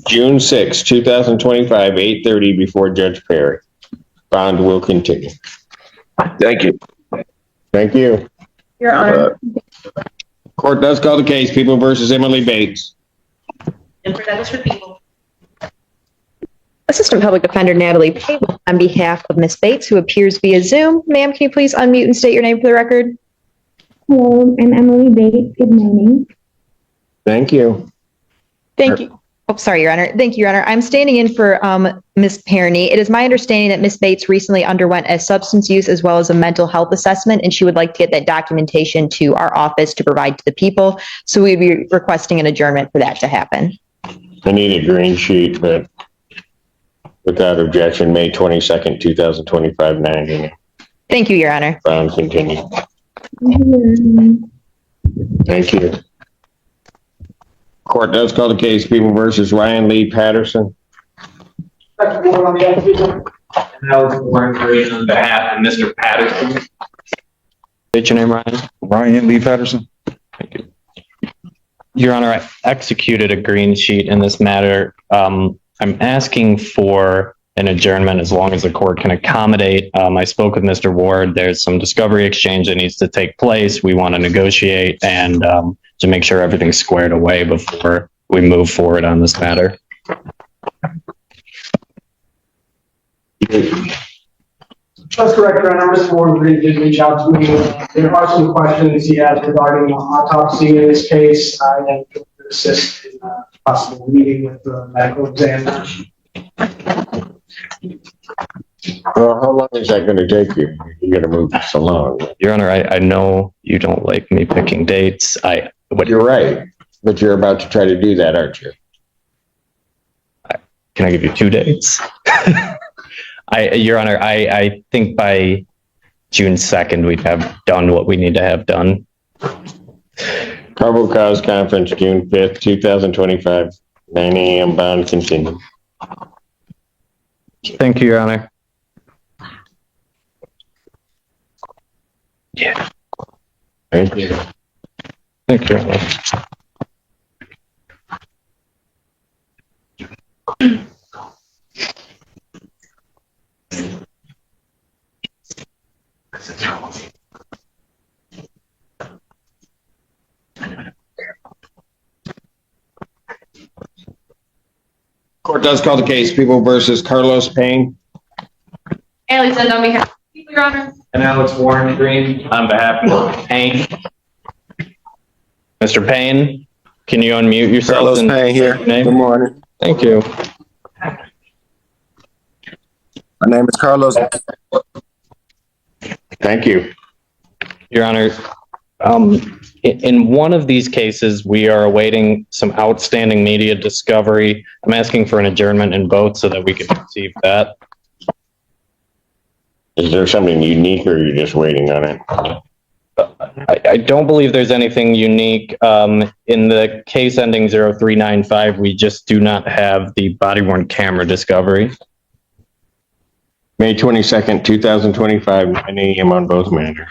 June 6, 2025, 8:30 before Judge Perry. Bond will continue. Thank you. Thank you. Your Honor. Court does call the case, People versus Emily Bates. And for that is for people. Assistant Public Defender Natalie Pate on behalf of Ms. Bates, who appears via Zoom. Ma'am, can you please unmute and state your name for the record? Hello, I'm Emily Bates. Good morning. Thank you. Thank you. Oh, sorry, Your Honor. Thank you, Your Honor. I'm standing in for Ms. Perny. It is my understanding that Ms. Bates recently underwent a substance use as well as a mental health assessment, and she would like to get that documentation to our office to provide to the people. So we'd be requesting an adjournment for that to happen. I need a green sheet, but without objection, May 22nd, 2025, 9 a.m. Thank you, Your Honor. Bond continue. Thank you. Court does call the case, People versus Ryan Lee Patterson. And that was Warren Green on behalf of Mr. Patterson. State your name, Ryan. Ryan Lee Patterson. Thank you. Your Honor, I executed a green sheet in this matter. I'm asking for an adjournment as long as the court can accommodate. I spoke with Mr. Ward. There's some discovery exchange that needs to take place. We want to negotiate and to make sure everything's squared away before we move forward on this matter. That's correct, Your Honor. Mr. Warren Green did reach out to me. There are some questions he has regarding the autopsy in this case. I am going to assist in a possible meeting with the medical examiner. Well, how long is that going to take you? You're going to move this along. Your Honor, I know you don't like me picking dates. But you're right. But you're about to try to do that, aren't you? Can I give you 2 dates? Your Honor, I think by June 2nd, we'd have done what we need to have done. Probable Cause Conference, June 5th, 2025, 9 a.m. Bond continue. Thank you, Your Honor. Yeah. Thank you. Thank you, Your Honor. Court does call the case, People versus Carlos Payne. Alex says on behalf of people, Your Honor. And Alex Warren Green On behalf of Payne. Mr. Payne, can you unmute yourself? Carlos Payne here. Good morning. Thank you. My name is Carlos. Thank you. Your Honor, in one of these cases, we are awaiting some outstanding media discovery. I'm asking for an adjournment in both so that we can receive that. Is there something unique or are you just waiting on it? I don't believe there's anything unique. In the case ending 0395, we just do not have the body-worn camera discovery. May 22nd, 2025, 9 a.m. on both matters.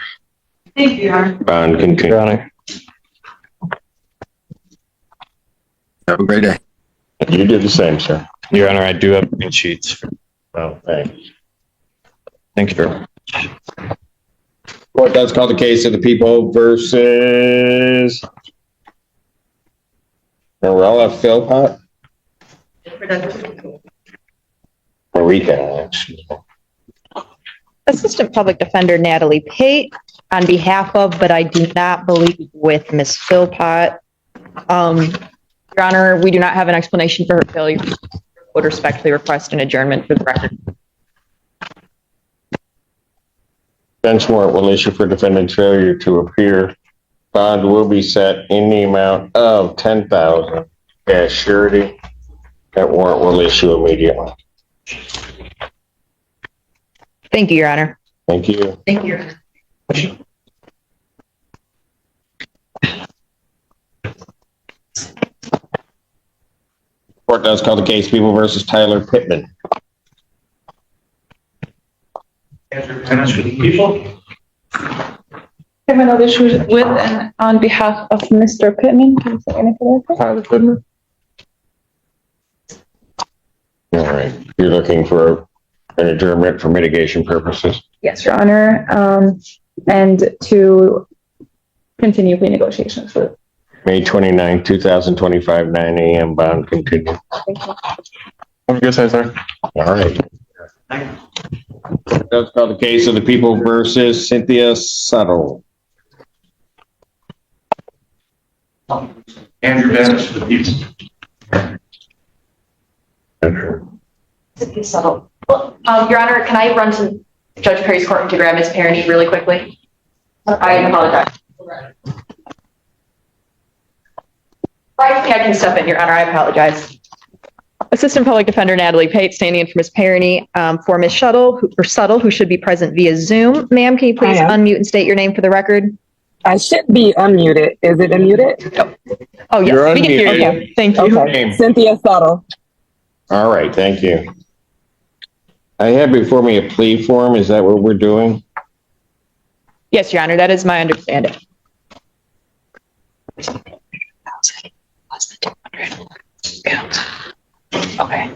Thank you, Your Honor. Bond continue. Your Honor. Have a great day. You did the same, sir. Your Honor, I do have green sheets. Well, thanks. Thank you very much. Court does call the case of the People versus Marilla Philpott. Marika, excuse me. Assistant Public Defender Natalie Pate on behalf of, but I do not believe with Ms. Philpott. Your Honor, we do not have an explanation for her failure. Would respectfully request an adjournment for the record. Bench warrant will issue for defendant's failure to appear. Bond will be set in the amount of $10,000 as surety. That warrant will issue immediately. Thank you, Your Honor. Thank you. Thank you, Your Honor. Court does call the case People versus Tyler Pittman. Answer for the people. Criminal issues with and on behalf of Mr. Pittman. Can you say anything like that? Tyler Goodman. All right, you're looking for an adjournment for mitigation purposes. Yes, Your Honor, and to continue plea negotiations with. May 29, 2025, 9 a.m. bond continue. Thank you. Have a good day, sir. All right. That's called the case of the people versus Cynthia Suttle. Andrew Dennis for the people. Subtle. Your Honor, can I run to Judge Perry's courtroom to grab Ms. Perry really quickly? I apologize. I think I can step in, Your Honor. I apologize. Assistant Public Defender Natalie Pate, standing in for Ms. Perny, for Ms. Suttle, who should be present via Zoom. Ma'am, can you please unmute and state your name for the record? I should be unmuted. Is it unmuted? Oh, yes, You're we can hear unmuted. you. Thank you. Okay. Cynthia Suttle. All right, thank you. I have before me a plea form. Is that what we're doing? Yes, Your Honor, that is my understanding. Okay.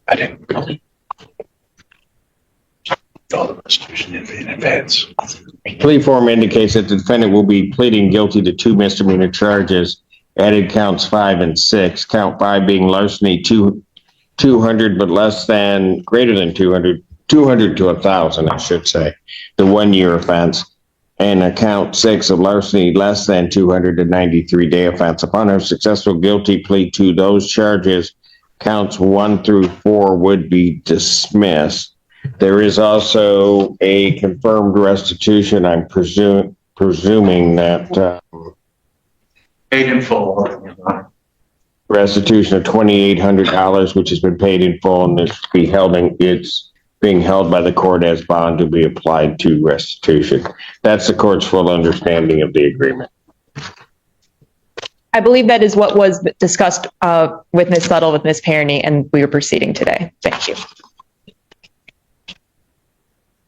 I didn't really. All the restitution in advance. Plea form indicates that the defendant will be pleading guilty to 2 misdemeanor charges, added counts 5 and 6. Count 5 being larceny 200, but less than, greater than 200 to 1,000, I should say, the 1-year offense. And count 6 of larceny less than 200 to 93-day offense. Upon a successful guilty plea to those charges, counts 1 through 4 would be dismissed. There is also a confirmed restitution. I'm presuming that Paid in full. restitution of $2,800, which has been paid in full, and it's being held by the court as bond to be applied to restitution. That's the court's full understanding of the agreement. I believe that is what was discussed with Ms. Suttle, with Ms. Perny, and we are proceeding today. Thank you.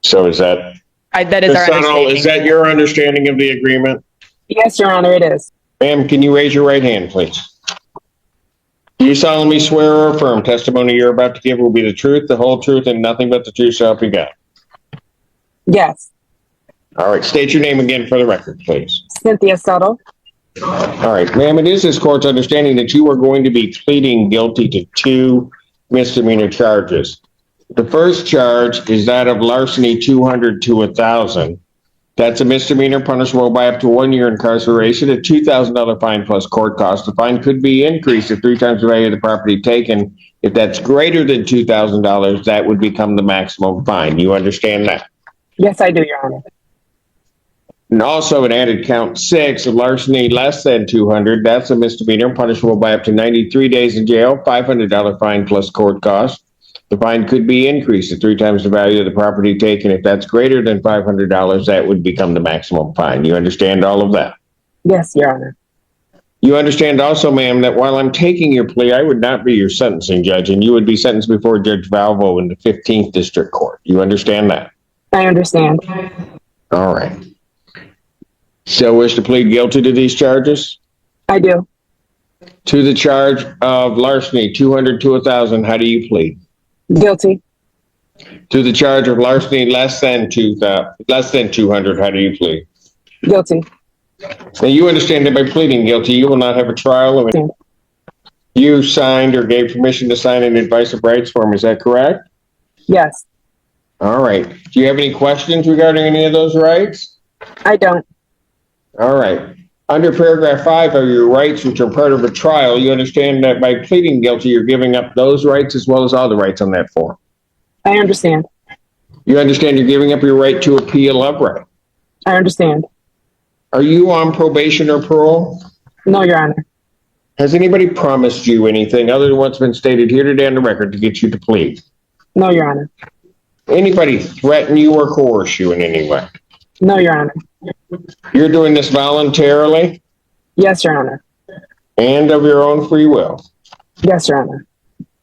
So is that? That is our understanding. Is that your understanding of the agreement? Yes, Your Honor, it is. Ma'am, can you raise your right hand, please? Do you solemnly swear or affirm testimony you're about to give will be the truth, the whole truth, and nothing but the truth so help you God? Yes. All right, state your name again for the record, please. Cynthia Suttle. All right, ma'am, it is this court's understanding that you are going to be pleading guilty to 2 misdemeanor charges. The first charge is that of larceny 200 to 1,000. That's a misdemeanor punishable by up to 1 year incarceration, a $2,000 fine plus court costs. The fine could be increased to 3 times the value of the property taken. If that's greater than $2,000, that would become the maximum fine. You understand that? Yes, I do, Your Honor. And also an added count 6 of larceny less than 200. That's a misdemeanor punishable by up to 93 days in jail, $500 fine plus court costs. The fine could be increased to 3 times the value of the property taken. If that's greater than $500, that would become the maximum fine. You understand all of that? Yes, Your Honor. You understand also, ma'am, that while I'm taking your plea, I would not be your sentencing judge, and you would be sentenced before Judge Valvo in the 15th District Court. You understand that? I understand. All right. So wish to plead guilty to these charges? I do. To the charge of larceny, 200 to 1,000, how do you plead? Guilty. To the charge of larceny less than 200, how do you plead? Guilty. Now you understand that by pleading guilty, you will not have a trial. You signed or gave permission to sign an advice of rights form. Is that correct? Yes. All right. Do you have any questions regarding any of those rights? I don't. All right. Under paragraph 5 of your rights, which are part of a trial, you understand that by pleading guilty, you're giving up those rights as well as all the rights on that form. I understand. You understand you're giving up your right to appeal of right. I understand. Are you on probation or parole? No, Your Honor. Has anybody promised you anything other than what's been stated here today on the record to get you to plead? No, Your Honor. Anybody threaten you or coerce you in any way? No, Your Honor. You're doing this voluntarily Yes, Your Honor. and of your own free will, Yes, Your Honor.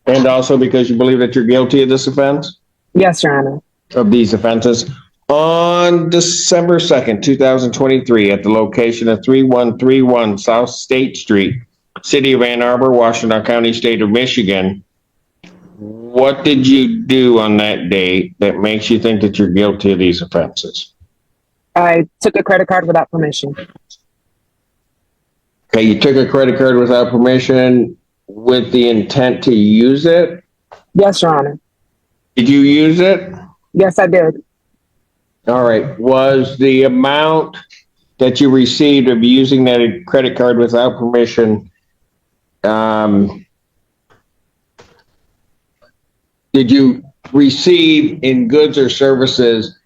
and also because you believe that you're guilty of this offense, Yes, Your Honor. of these offenses, On December 2nd, 2023, at the location of 3131 South State Street, City of Ann Arbor, Washington County, State of Michigan, what did you do on that day that makes you think that you're guilty of these offenses? I took a credit card without permission. Okay, you took a credit card without permission with the intent to use it? Yes, Your Honor. Did you use it? Yes, I did. All right. Was the amount that you received of using that credit card without permission, did you receive in goods or services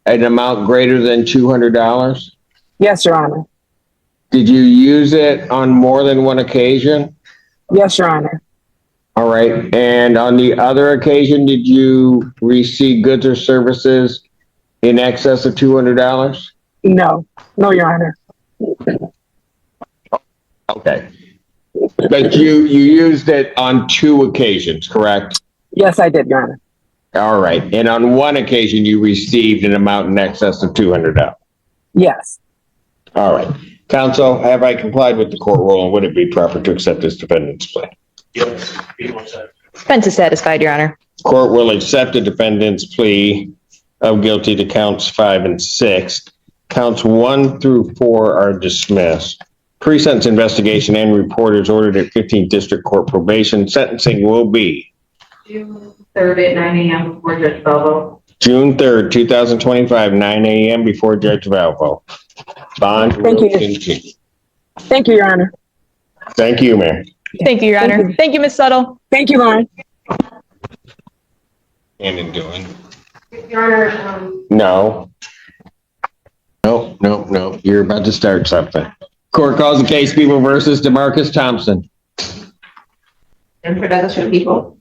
an amount greater than $200? Yes, Your Honor. Did you use it on more than one occasion? Yes, Your Honor. All right. And on the other occasion, did you receive goods or services in excess of $200? No, Your Honor. Okay. But you used it on 2 occasions, correct? Yes, I did, Your Honor. All right. And on 1 occasion, you received an amount in excess of $200? Yes. All right. Counsel, have I complied with the court rule, and would it be proper to accept this defendant's plea? Yes. Defense is satisfied, Your Honor. Court will accept the defendant's plea of guilty to counts 5 and 6. Counts 1 through 4 are dismissed. Pre-sentence investigation and report is ordered at 15th District Court probation. Sentencing will be June 3rd at 9 a.m. before Judge Belvo. June 3rd, 2025, 9 a.m. before Judge Valvo. Bond Thank will you. continue. Thank you, Your Honor. Thank you, Mayor. Thank you, Your Thank Honor. you. Thank you, Ms. Tuttle. Thank you, Lauren. And in doing. Your Honor, No. No. You're about to start something. Court calls the case People versus DeMarcus Thompson. and for the people.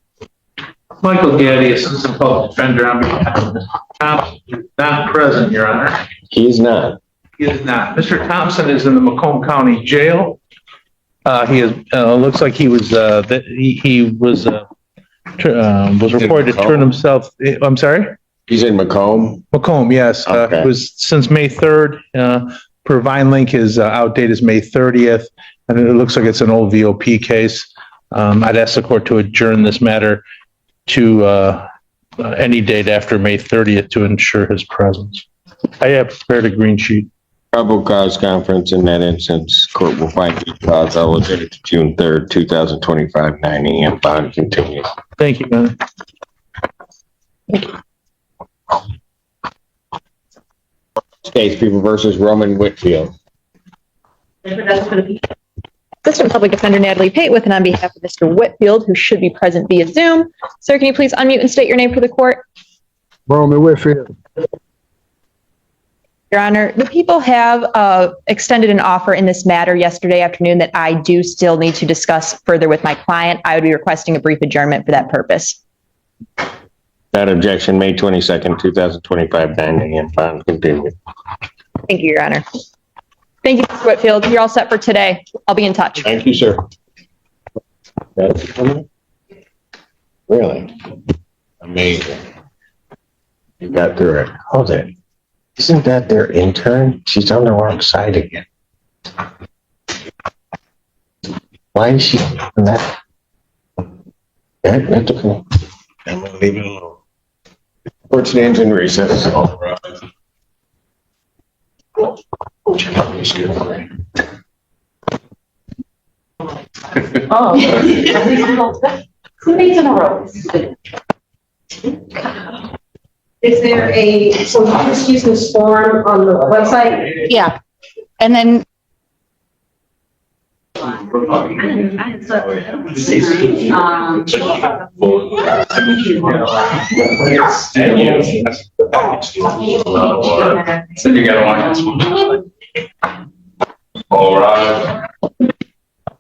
Michael Gaddy, Assistant Public Defender on behalf of Mr. Thompson, is not present, Your Honor. He is not. He is not. Mr. Thompson is in the Macomb County Jail. He is, looks like he was, he was reported to turn himself, I'm sorry? He's in Macomb. Macomb, yes. Okay. It was since May 3rd. Per Vinelink, his outdate is May 30th, and it looks like it's an old VOP case. I'd ask the court to adjourn this matter to any date after May 30th to ensure his presence. I have prepared a green sheet. Probable Cause Conference in that instance. Court will find due cause. I will adjourn it to June 3rd, 2025, 9 a.m. Bond continues. Thank you, man. Case People versus Roman Whitfield. Assistant Public Defender Natalie Patewith, and on behalf of Mr. Whitfield, who should be present via Zoom. Sir, can you please unmute and state your name for the court? Roman Whitfield. Your Honor, the people have extended an offer in this matter yesterday afternoon that I do still need to discuss further with my client. I would be requesting a brief adjournment for that purpose. That objection, May 22nd, 2025, 9 a.m. Bond continues. Thank you, Your Honor. Thank you, Mr. Whitfield. You're all set for today. I'll be in touch. Thank you, sir. Really? Amazing. You got through it. Hold it. Isn't that their intern? She's on the wrong side again. Why is she doing that? That's okay. I'm gonna leave it alone. Court stands in recess. All right. Oh. 2 days in a row. Is there so you just use this form on the website? Yeah, and then So you gotta want this. All right.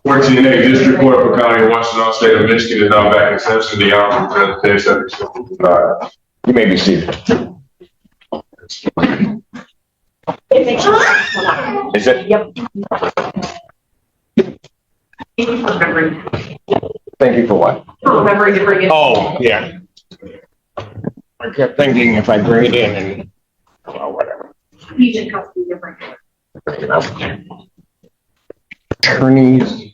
14A District Court for County of Washington, State of Michigan is now back in session. The honorable Judge Cedric Simpson. You may be seated. Is it? Yep. Thank you for what? Remembering to bring it. Oh, yeah. I kept thinking if I bring it in and Agent has to be different. Attorneys.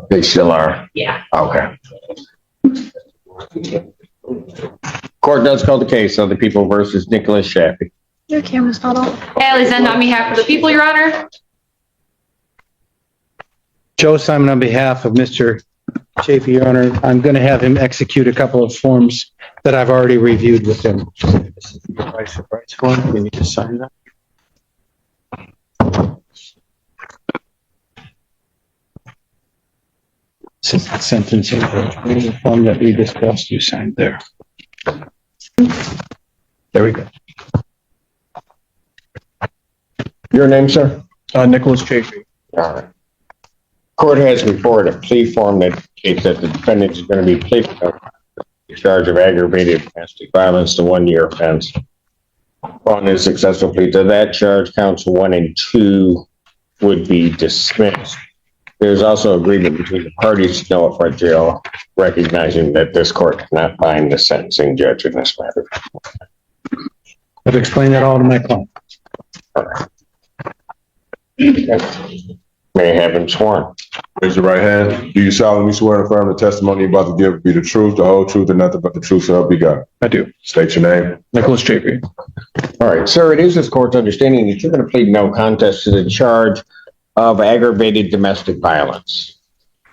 They still are? Yeah. Okay. Court does call the case of the people versus Nicholas Shappy. Your camera's not on. Haley Zend on behalf of the people, Your Honor. Joe Simon on behalf of Mr. Chafee, Your Honor. I'm going to have him execute a couple of forms that I've already reviewed with him. This is the rights form. You need to sign that. This is the sentencing form that we discussed. You signed there. There we go. Your name, sir? Nicholas Chafee. All right. Court has before it a plea form that indicates that the defendant is going to be pleading the charge of aggravated domestic violence to 1 year offense. Upon his successful plea to that charge, counts 1 and 2 would be dismissed. There's also agreement between the parties to no upfront jail, recognizing that this court cannot bind the sentencing judge in this matter. I've explained that all to my client. All right. May I have him sworn? Raise your right hand. Do you solemnly swear and affirm the testimony you're about to give be the truth, the whole truth, and nothing but the truth, so help you God? I do. State your name. Nicholas Chafee. All right, sir, it is this court's understanding that you're going to plead no contest to the charge of aggravated domestic violence.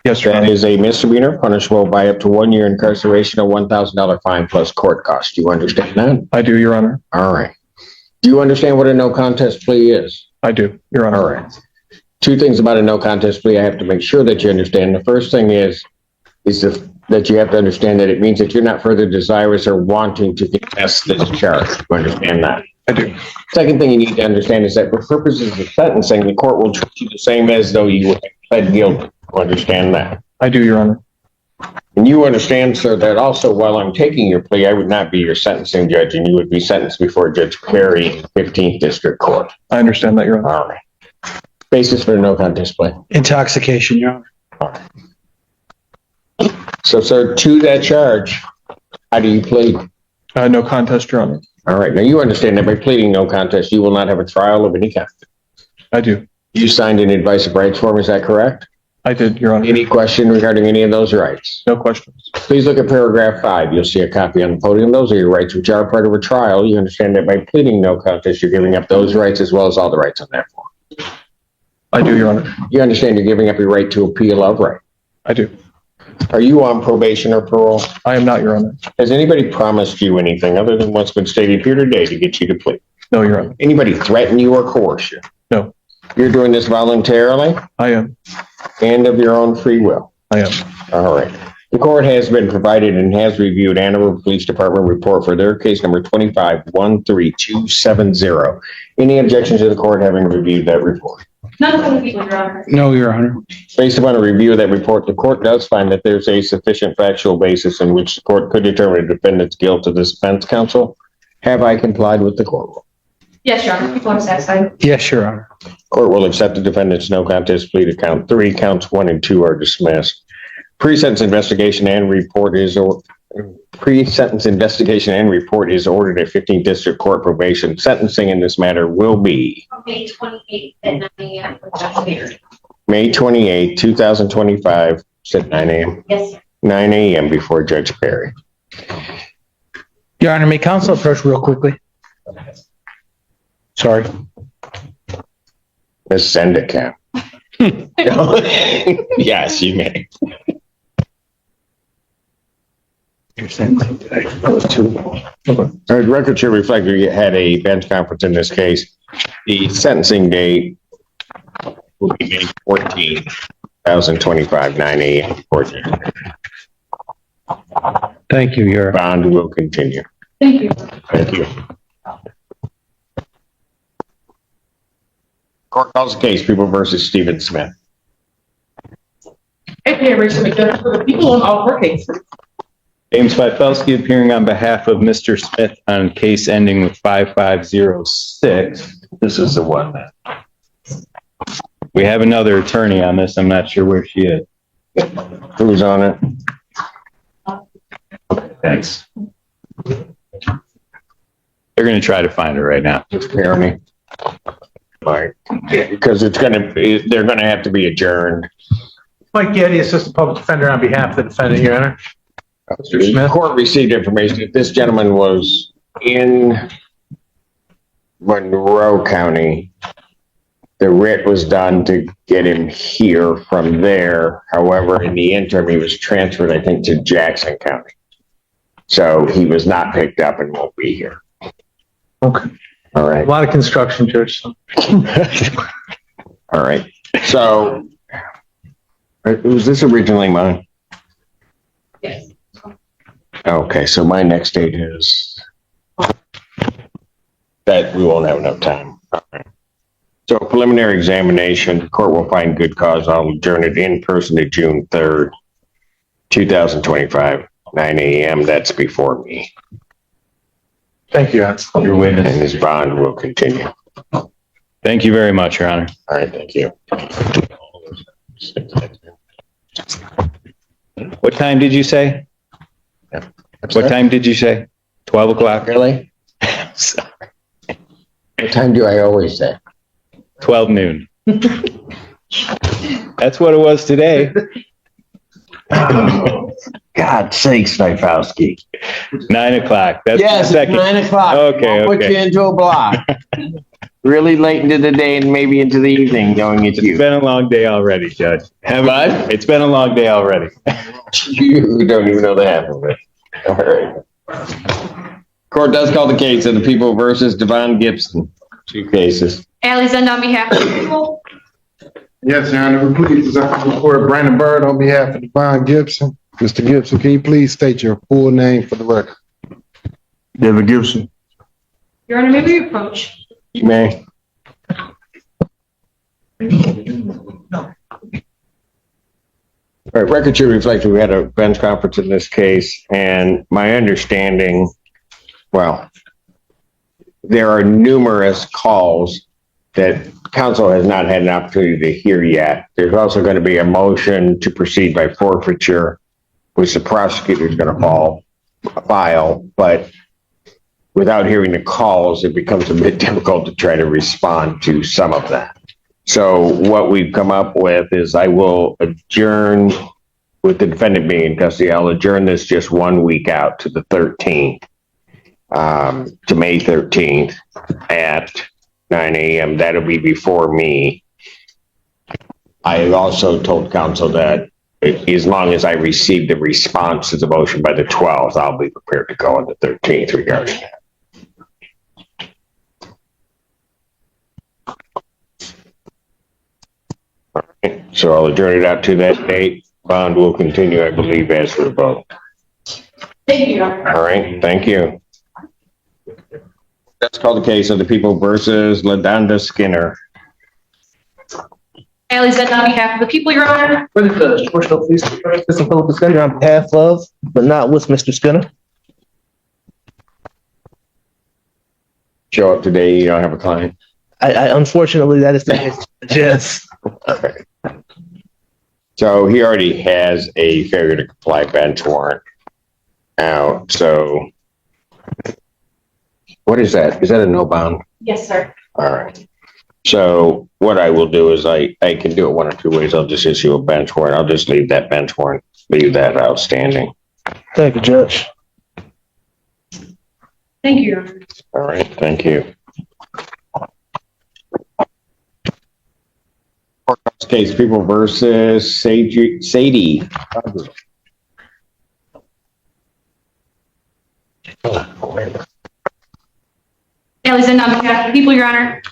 Yes, Your That Honor. is a misdemeanor punishable by up to 1 year incarceration, a $1,000 fine plus court costs. Do you understand that? I do, Your Honor. All right. Do you understand what a no contest plea is? I do, Your Honor. All right. Two things about a no contest plea I have to make sure that you understand. The first thing is that you have to understand that it means that you're not further desirous or wanting to contest this charge. You understand that? I do. Second thing you need to understand is that for purposes of sentencing, the court will treat you the same as though you had pled guilty. You understand that? I do, Your Honor. And you understand, sir, that also while I'm taking your plea, I would not be your sentencing judge and you would be sentenced before Judge Perry in 15th District Court. I understand that, Your Honor. All right. Basis for the no contest plea. Intoxication, Your Honor. So, sir, to that charge, how do you plead? No contest, Your Honor. All right. Now, you understand that by pleading no contest, you will not have a trial of any kind. I do. You signed an advice of rights form, is that correct? I did, Your Honor. Any question regarding any of those rights? No questions. Please look at paragraph 5. You'll see a copy on the podium. Those are your rights which are part of a trial. You understand that by pleading no contest, you're giving up those rights as well as all the rights on that form. I do, Your Honor. You understand you're giving up your right to appeal of right. I do. Are you on probation or parole? I am not, Your Honor. Has anybody promised you anything other than what's been stated here today to get you to plead? No, Your Honor. Anybody threaten you or coerce you? No. You're doing this voluntarily I am. and of your own free will? I am. All right. The court has been provided and has reviewed Andover Police Department report for their case number 25-13270. Any objections to the court having reviewed that report? None of the people, Your Honor. No, Your Honor. Based upon a review of that report, the court does find that there's a sufficient factual basis in which the court could determine a defendant's guilt to this defense counsel. Have I complied with the court rule? Yes, Your Honor. People are satisfied. Yes, Your Honor. Court will accept the defendant's no contest plea to count 3. Counts 1 and 2 are dismissed. Pre-sentence investigation and report is ordered at 15th District Court probation. Sentencing in this matter will be May 28th at 9 a.m. for Judge Perry. May 28, 2025, at 9 a.m. Yes, sir. 9 a.m. before Judge Perry. Your Honor, may counsel approach real quickly? Sorry. Ms. Zendicamp. Yes, you may. You're saying today. That was too. All right, the record should reflect we had a bench conference in this case. The sentencing date will be May 14, 2025, 9 a.m. before Judge Perry. Thank you, Your Honor. Bond will continue. Thank you. Thank you. Court calls the case, People versus Stephen Smith. Okay, Rachel McDonough for the people on all four cases. James Fifelski appearing on behalf of Mr. Smith on case ending with 5506. This is the one. We have another attorney on this. I'm not sure where she is. Who's on it? Thanks. to try to find her right now. Ms. Perry. Right, because they're gonna have to be adjourned. Mike Getty, Assistant Public Defender on behalf of the defendant, Your Honor. Mr. The Smith. court received information that this gentleman was in Monroe County. The writ was done to get him here from there. However, in the interim, he was transferred, I think, to Jackson County. So he was not picked up and won't be here. Okay. All A right. lot of construction, Judge. All right. So was this originally mine? Yes. Okay, so my next date is that we won't have enough time. All right. So preliminary examination, the court will find good cause. I'll adjourn it in person to June 3rd, 2025, 9 a.m. That's before me. Thank you, Your Honor. Your witness. And his bond will continue. Thank you very much, Your Honor. All right, thank you. What time did you say? What time did you say? 12 o'clock? Really? Sorry. What time do I always say? 12 noon. That's what it was today. God sakes, Snifowski. 9 o'clock. That's Yes, the second. 9 o'clock. Okay, I'll put you okay. into a block. Really late into the day and maybe into the evening going into It's you. been a long day already, Judge. What? It's been a long day already. You don't even know the half of it. All right. Court does call the case of the people versus Devon Gibson. 2 cases. Ally Zend on behalf of the people. Yes, Your Honor, we please present before Brandon Bird on behalf of Devon Gibson. Mr. Gibson, can you please state your full name for the record? David Gibson. Your Honor, may we approach? You may. All right, record should reflect we had a bench conference in this case, and my understanding, well, there are numerous calls that counsel has not had an opportunity to hear yet. There's also going to be a motion to proceed by forfeiture, which the prosecutor is going to file, but without hearing the calls, it becomes a bit difficult to try to respond to some of that. So what we've come up with is I will adjourn, with the defendant being in custody, I'll adjourn this just 1 week out to the 13th, to May 13th at 9 a.m. That'll be before me. I have also told counsel that as long as I receive the response to the motion by the 12th, I'll be prepared to go on the 13th regarding that. All right, so I'll adjourn it out to that date. Bond will continue, I believe, as for the vote. Thank you, Your Honor. All right, thank you. That's called the case of the people versus LaDonda Skinner. Ally Zend on behalf of the people, Your Honor. For the judge, first off, please, Assistant Public Defender on behalf of, but not with Mr. Skinner. Show up today, you don't have a client. I unfortunately, that is the case. Yes. Okay. So he already has a failure to comply bench warrant out, so what is that? Is that a no bound? Yes, sir. All right. So what I will do is I can do it 1 or 2 ways. I'll just issue a bench warrant. I'll just leave that bench warrant, leave that outstanding. Thank you, Judge. Thank you, Your Honor. All right, thank you. Courthouse case, people versus Sadie. Ally Zend on behalf of the people, Your Honor.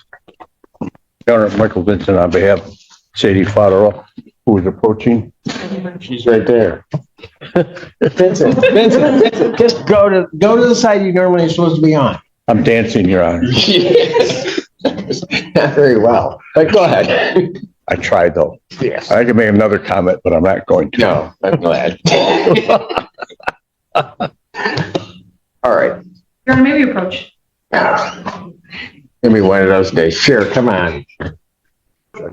Your Honor, Michael Vincent on behalf of Sadie Fodderall, who is approaching. She's right there. Vincent, just go to the side you normally are supposed to be on. I'm dancing, Your Honor. Not very well, but go ahead. I tried though. Yes. I can make another comment, but I'm not going to. No, I'm glad. All right. Your Honor, may we approach? Give me one of those days. Sure, come on. Your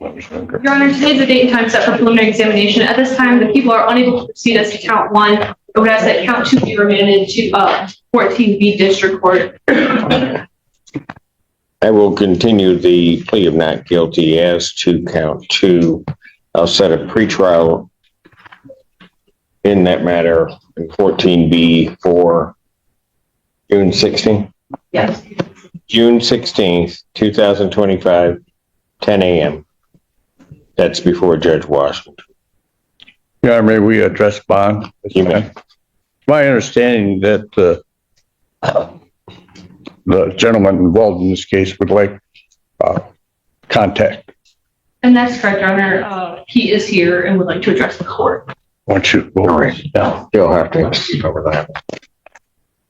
Honor, today is the date and time set for preliminary examination. At this time, the people are unable to proceed as to count 1, I would ask that count 2 be remanded to 14B District Court. I will continue the plea of not guilty as to count 2. I'll set a pretrial in that matter in 14B for June 16th. Yes. June 16th, 2025, 10 a.m. That's before Judge Washington. Yeah, may we address bond? You may. My understanding that the gentleman involved in this case would like contact. And that's correct, Your Honor. He is here and would like to address the court. Why don't you go over it? You'll have to cover that.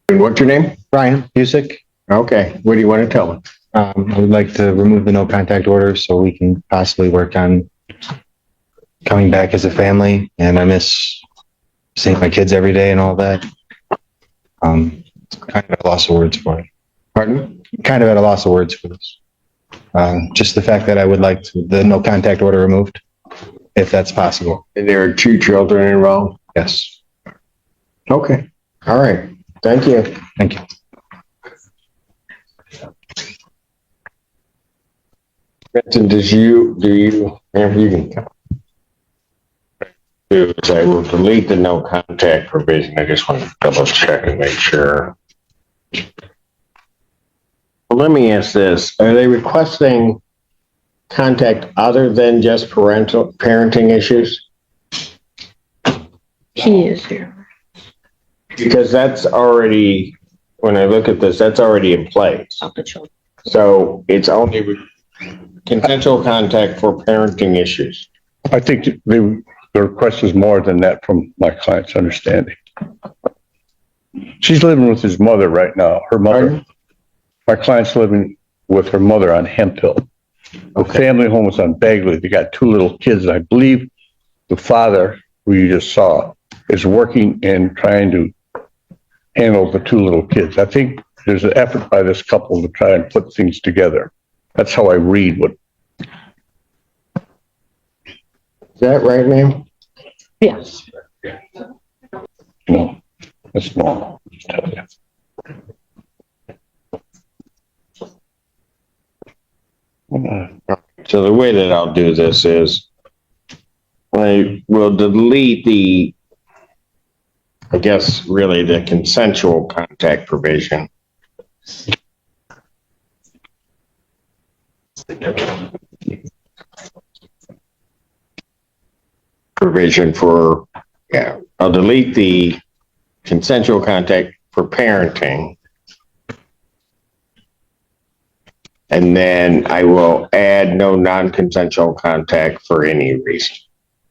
And what's your name? Brian Busick. Okay, what do you want to tell me? I would like to remove the no contact order so we can possibly work on coming back as a family. And I miss seeing my kids every day and all that. Kind of at a loss of words for it. Pardon? Kind of at a loss of words for this. Just the fact that I would like the no contact order removed, if that's possible. And there are 2 children involved? Yes. Okay. All right. Thank you. Thank you. Benson, do you, you can come. I will delete the no contact provision. I just want to double check and make sure. Well, let me ask this. Are they requesting contact other than just parenting issues? He is here. Because that's already, when I look at this, that's already in place. So it's only consensual contact for parenting issues. I think the request is more than that from my client's understanding. She's living with his mother right now. Her mother. Pardon? My client's living with her mother on Hemp Hill. A family home is on Bagley. They got 2 little kids. I believe the father, who you just saw, is working and trying to handle the 2 little kids. I think there's an effort by this couple to try and put things together. That's how I read what. Is that right, ma'am? Yes. No, that's normal. Just tell you. So the way that I'll do this is I will delete the, I guess, really the consensual contact provision. Provision for, yeah, I'll delete the consensual contact for parenting. And then I will add no non-consensual contact for any reason.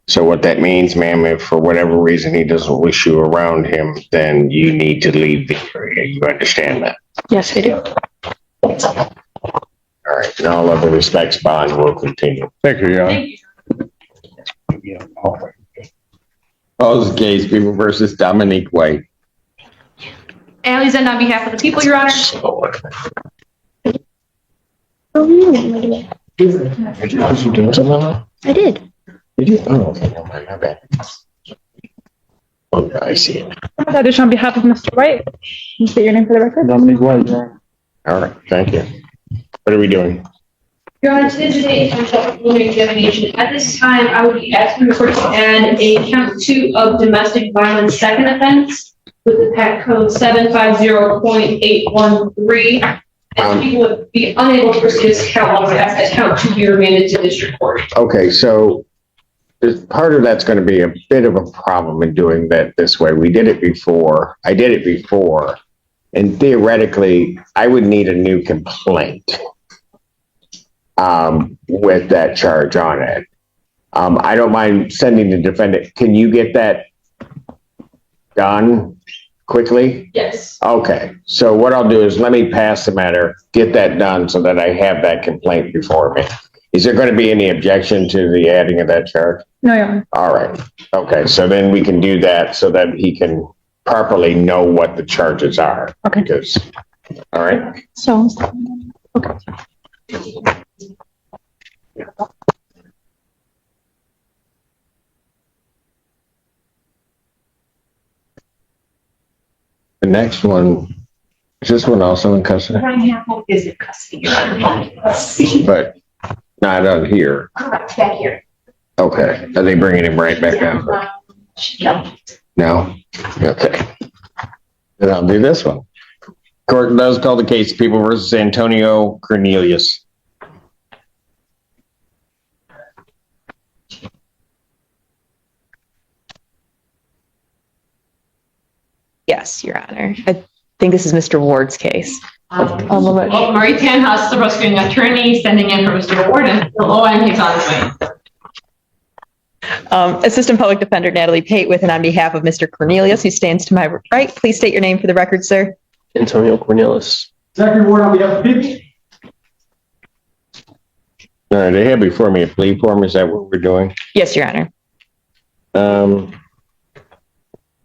So what that means, ma'am, if for whatever reason he doesn't wish you around him, then you need to leave the area. You understand that? Yes, I do. All right. In all other respects, bond will continue. Thank you, Your Honor. Thank you. Calls the case, People versus Dominique White. Allie Zend on behalf of the people, Your Honor. Was you doing something like that? I did. Did you? Oh, okay, never mind, my bad. Oh, I see it. Judge, on behalf of Mr. White, can you state your name for the record? Dominique White, yeah. All right, thank you. What are we doing? Your Honor, today is a preliminary examination. At this time, I would be asking the court to add a count 2 of domestic violence second offense with the PAC code 750.813. And people would be unable to proceed this count. I would ask that count 2 be remanded to district court. Okay, so part of that's going to be a bit of a problem in doing that this way. We did it before. I did it before. And theoretically, I would need a new complaint with that charge on it. I don't mind sending the defendant. Can you get that done quickly? Yes. Okay, so what I'll do is let me pass the matter, get that done so that I have that complaint before me. Is there going to be any objection to the adding of that charge? No, Your Honor. All right. Okay, so then we can do that so that he can properly know what the charges are. Okay. Because, all right. So, okay. The next one, is this one also in custody? Is in custody. But not on here. Correct, back here. Okay. Are they bringing him right back out? No. No? Okay. Then I'll do this one. Court does call the case People versus Antonio Cornelius. Yes, Your Honor. I think this is Mr. Ward's case. Marie Tanhouse, the prosecuting attorney, standing in for Mr. Warden. Hello, and he's on his way. Assistant Public Defender Natalie Pate with and on behalf of Mr. Cornelius, who stands to my right. Please state your name for the record, sir. Antonio Cornelius. Zachary Ward on behalf of people. All right, they have before me a plea form. Is that what we're doing? Yes, Your Honor.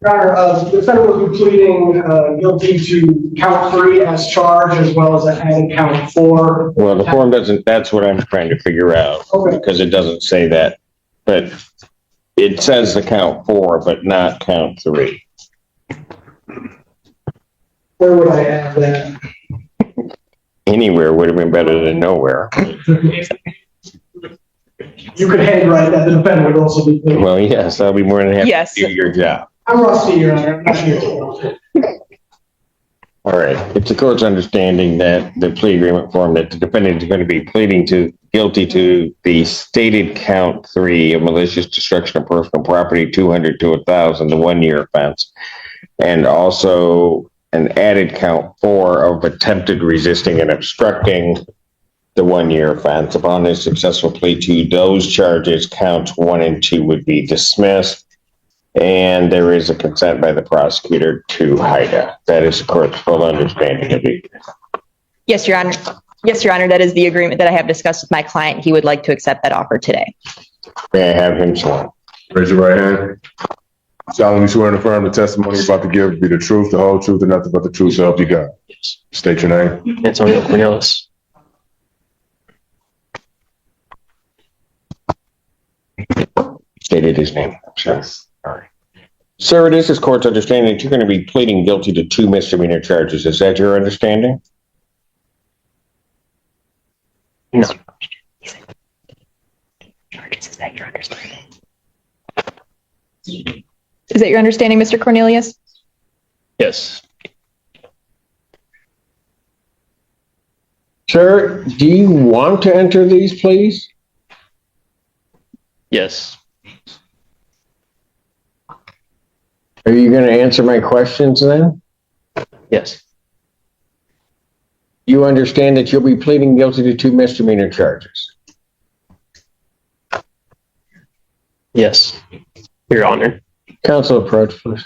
Your Honor, the defendant will be pleading guilty to count 3 as charged, as well as adding count 4. Well, the form doesn't, that's what I'm trying to figure out. Okay. Because it doesn't say that. But it says the count 4, but not count 3. Where would I add that? Anywhere would have been better than nowhere. You could handwrite that. The defendant would also be pleading. Well, yes, I'll be more than happy Yes. to do your job. I'm rusty, Your Honor. I'm not here to. All right. It's the court's understanding that the plea agreement form that the defendant is going to be pleading to guilty to the stated count 3 of malicious destruction of personal property, 200 to 1,000, the 1-year offense, and also an added count 4 of attempted resisting and obstructing the 1-year offense. Upon his successful plea to those charges, counts 1 and 2 would be dismissed. And there is a consent by the prosecutor to HIDA. That is the court's full understanding of it. Yes, Your Honor. Yes, Your Honor. That is the agreement that I have discussed with my client. He would like to accept that offer today. May I have him sworn? Raise your right hand. Solemnly swear and affirm the testimony you're about to give be the truth, the whole truth, and nothing but the truth, so help you God. Yes. State your name. Antonio Cornelius. Stated his name. I'm sorry. All right. Sir, it is this court's understanding that you're going to be pleading guilty to 2 misdemeanor charges. Is that your understanding? No. Charges, is that your understanding? Is that your understanding, Mr. Cornelius? Yes. Sir, do you want to enter these pleas? Yes. Are you going to answer my questions then? Yes. You understand that you'll be pleading guilty to 2 misdemeanor charges? Yes. Your Honor. Counsel, approach, please.